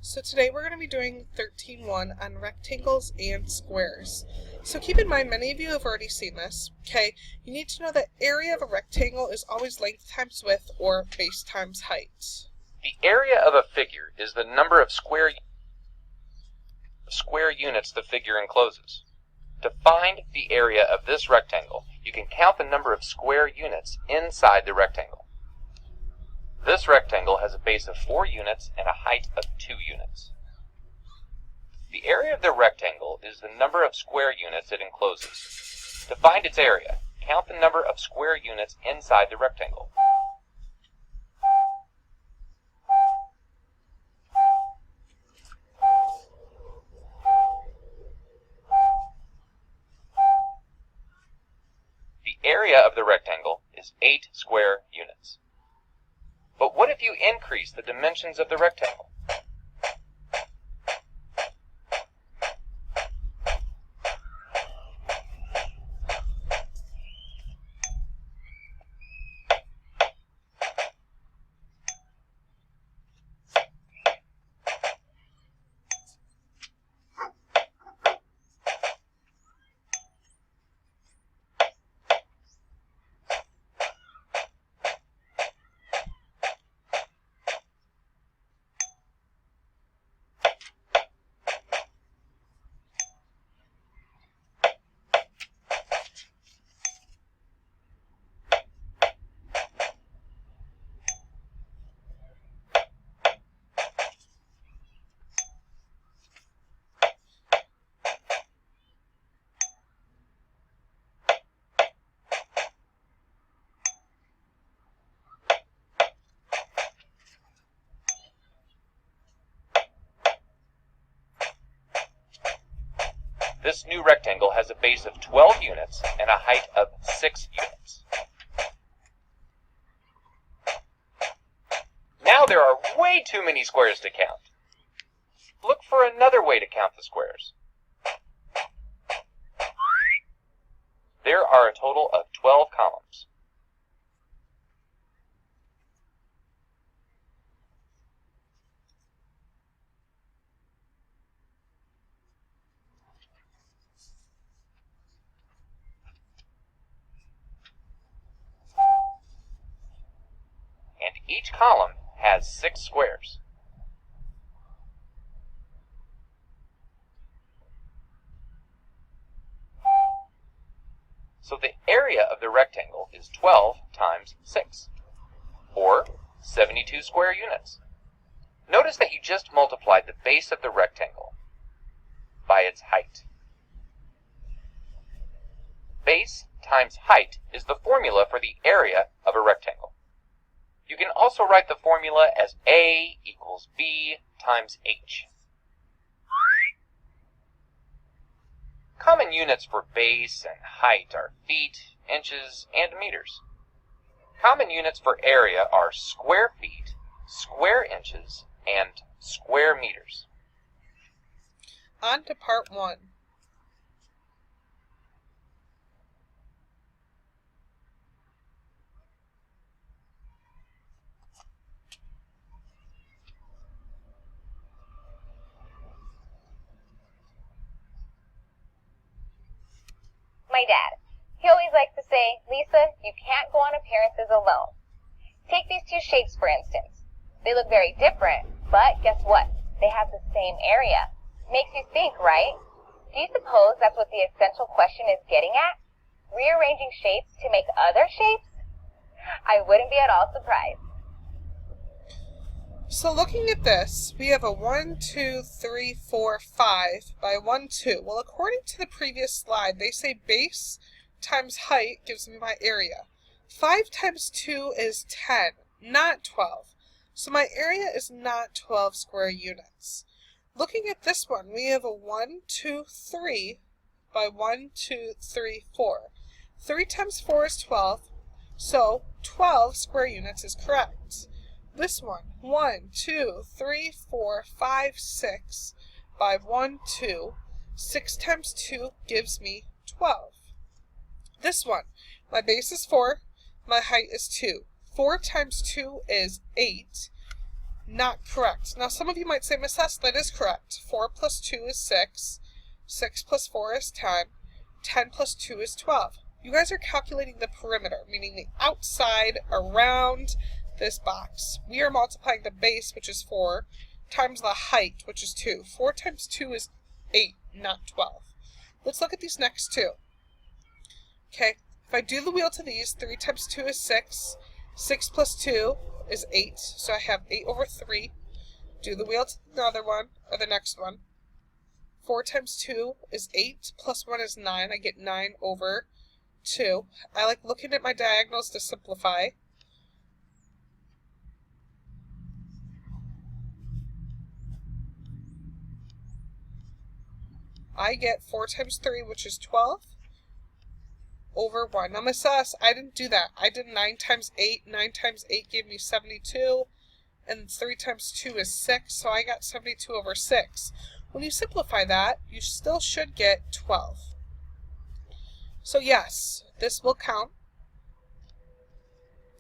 So today we're going to be doing 13.1 on rectangles and squares. So keep in mind, many of you have already seen this, okay? You need to know that area of a rectangle is always length times width or base times height. The area of a figure is the number of square units the figure encloses. To find the area of this rectangle, you can count the number of square units inside the rectangle. This rectangle has a base of 4 units and a height of 2 units. The area of the rectangle is the number of square units it encloses. To find its area, count the number of square units inside the rectangle. The area of the rectangle is 8 square units. But what if you increase the dimensions of the rectangle? This new rectangle has a base of 12 units and a height of 6 units. Now there are way too many squares to count. Look for another way to count the squares. There are a total of 12 columns. And each column has 6 squares. So the area of the rectangle is 12 times 6, or 72 square units. Notice that you just multiplied the base of the rectangle by its height. Base times height is the formula for the area of a rectangle. You can also write the formula as A equals B times H. Common units for base and height are feet, inches, and meters. Common units for area are square feet, square inches, and square meters. On to part 1. My dad. He always likes to say, Lisa, you can't go on appearances alone. Take these two shapes, for instance. They look very different, but guess what? They have the same area. Makes you think, right? Do you suppose that's what the essential question is getting at? Rearranging shapes to make other shapes? I wouldn't be at all surprised. So looking at this, we have a 1, 2, 3, 4, 5 by 1, 2. Well, according to the previous slide, they say base times height gives me my area. 5 times 2 is 10, not 12. So my area is not 12 square units. Looking at this one, we have a 1, 2, 3 by 1, 2, 3, 4. 3 times 4 is 12, so 12 square units is correct. This one, 1, 2, 3, 4, 5, 6 by 1, 2. 6 times 2 gives me 12. This one, my base is 4, my height is 2. 4 times 2 is 8. Not correct. Now, some of you might say, Miss S, that is correct. 4 plus 2 is 6. 6 plus 4 is 10. 10 plus 2 is 12. You guys are calculating the perimeter, meaning the outside around this box. We are multiplying the base, which is 4, times the height, which is 2. 4 times 2 is 8, not 12. Let's look at these next two. Okay, if I do the wheel to these, 3 times 2 is 6. 6 plus 2 is 8, so I have 8 over 3. Do the wheel to the other one, or the next one. 4 times 2 is 8, plus 1 is 9. I get 9 over 2. I like looking at my diagonals to simplify. I get 4 times 3, which is 12, over 1. Now, Miss S, I didn't do that. I did 9 times 8. 9 times 8 gave me 72, and 3 times 2 is 6, so I got 72 over 6. When you simplify that, you still should get 12. So yes, this will count.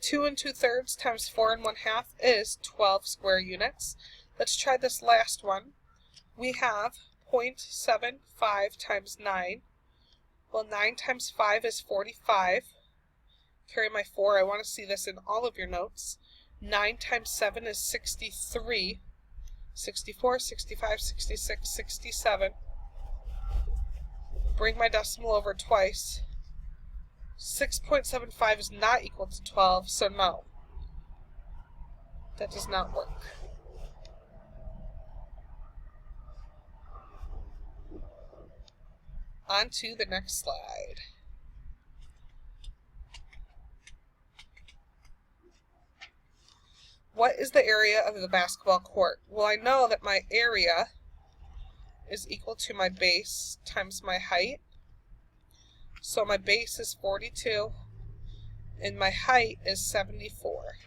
2 2/3 times 4 1/2 is 12 square units. Let's try this last one. We have 0.75 times 9. Well, 9 times 5 is 45. Carry my 4. I want to see this in all of your notes. 9 times 7 is 63. 64, 65, 66, 67. Bring my decimal over twice. 6.75 is not equal to 12, so no. That does not work. On to the next slide. What is the area of the basketball court? Well, I know that my area is equal to my base times my height. So my base is 42 and my height is 74.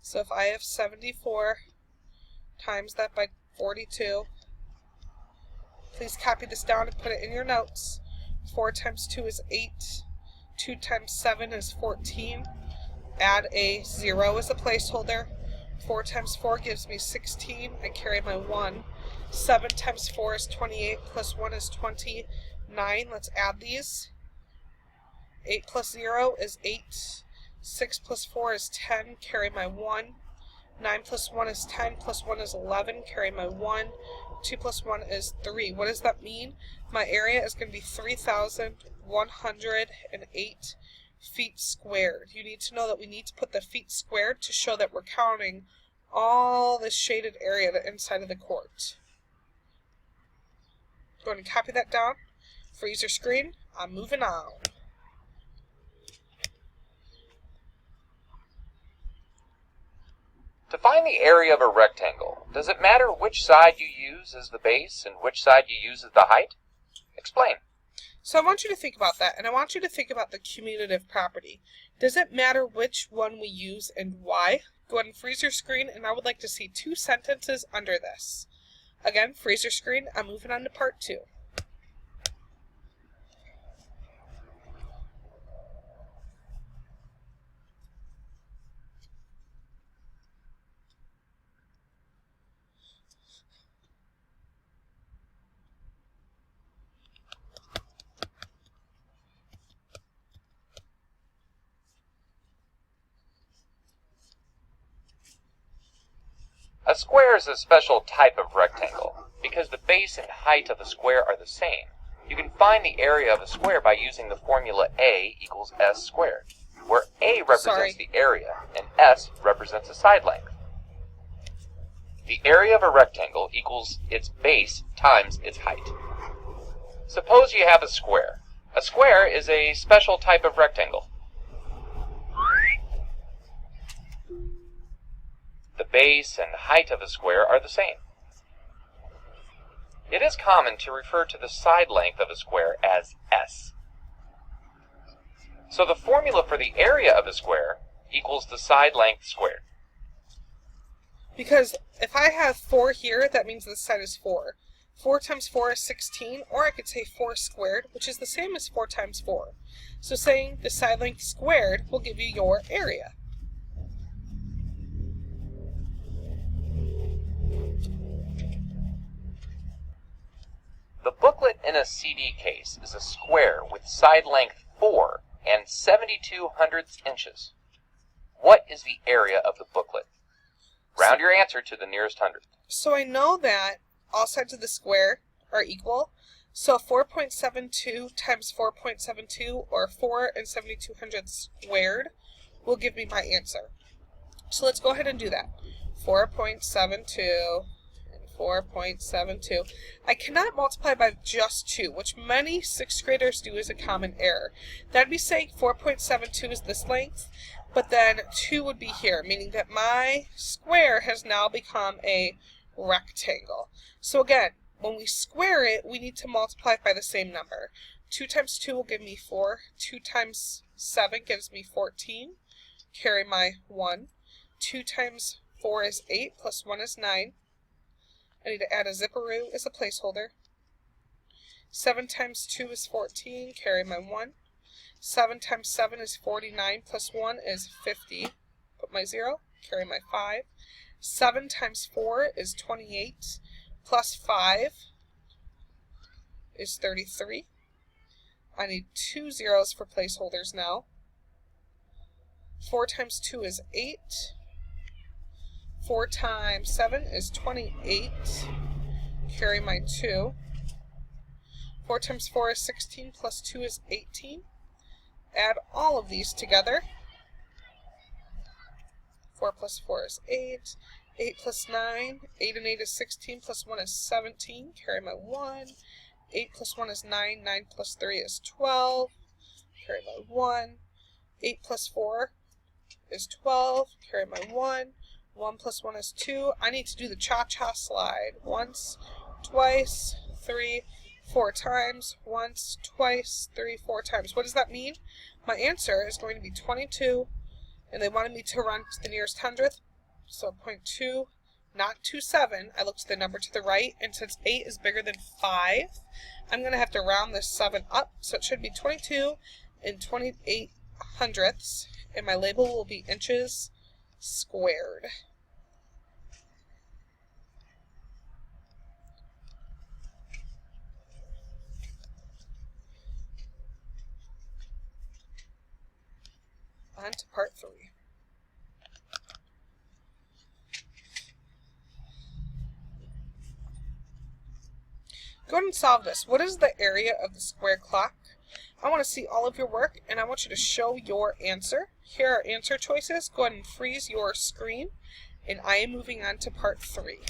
So if I have 74 times that by 42, please copy this down and put it in your notes. 4 times 2 is 8. 2 times 7 is 14. Add a 0 as a placeholder. 4 times 4 gives me 16. I carry my 1. 7 times 4 is 28, plus 1 is 29. Let's add these. 8 plus 0 is 8. 6 plus 4 is 10. Carry my 1. 9 plus 1 is 10, plus 1 is 11. Carry my 1. 2 plus 1 is 3. What does that mean? My area is going to be 3,108 feet squared. You need to know that we need to put the feet squared to show that we're counting all this shaded area the inside of the court. Go ahead and copy that down. Freeze your screen. I'm moving on. To find the area of a rectangle, does it matter which side you use as the base and which side you use as the height? Explain. So I want you to think about that, and I want you to think about the commutative property. Does it matter which one we use and why? Go ahead and freeze your screen, and I would like to see 2 sentences under this. Again, freeze your screen. I'm moving on to part 2. A square is a special type of rectangle. Because the base and height of the square are the same, you can find the area of a square by using the formula A equals S squared, where A represents the area and S represents the side length. The area of a rectangle equals its base times its height. Suppose you have a square. A square is a special type of rectangle. The base and height of a square are the same. It is common to refer to the side length of a square as S. So the formula for the area of a square equals the side length squared. Because if I have 4 here, that means this side is 4. 4 times 4 is 16, or I could say 4 squared, which is the same as 4 times 4. So saying the side length squared will give you your area. in a CD case is a square with side length 4 and 72/100 inches. What is the area of the booklet? Round your answer to the nearest hundredth. So I know that all sides of the square are equal. So 4.72 times 4.72, or 4 and 72/100 squared, will give me my answer. So let's go ahead and do that. 4.72 and 4.72. I cannot multiply by just 2, which many 6th graders do as a common error. That'd be saying 4.72 is this length, but then 2 would be here, meaning that my square has now become a rectangle. So again, when we square it, we need to multiply it by the same number. 2 times 2 will give me 4. 2 times 7 gives me 14. Carry my 1. 2 times 4 is 8, plus 1 is 9. I need to add a zipperoo as a placeholder. 7 times 2 is 14. Carry my 1. 7 times 7 is 49, plus 1 is 50. Put my 0. Carry my 5. 7 times 4 is 28. Plus 5 is 33. I need 2 zeros for placeholders now. 4 times 2 is 8. 4 times 7 is 28. Carry my 2. 4 times 4 is 16, plus 2 is 18. Add all of these together. 4 plus 4 is 8. 8 plus 9, 8 and 8 is 16, plus 1 is 17, carry my 1. 8 plus 1 is 9, 9 plus 3 is 12, carry my 1. 8 plus 4 is 12, carry my 1. 1 plus 1 is 2. I need to do the cha-cha slide. Once, twice, 3, 4 times. Once, twice, 3, 4 times. What does that mean? My answer is going to be 22, and they wanted me to run to the nearest hundredth. So 0.2, not 27. I looked at the number to the right, and since 8 is bigger than 5, I'm going to have to round this 7 up. So it should be 22 and 28 hundredths, and my label will be inches squared. On to part 3. Go ahead and solve this. What is the area of the square clock? I want to see all of your work, and I want you to show your answer. Here are answer choices. Go ahead and freeze your screen, and I am moving on to part 3.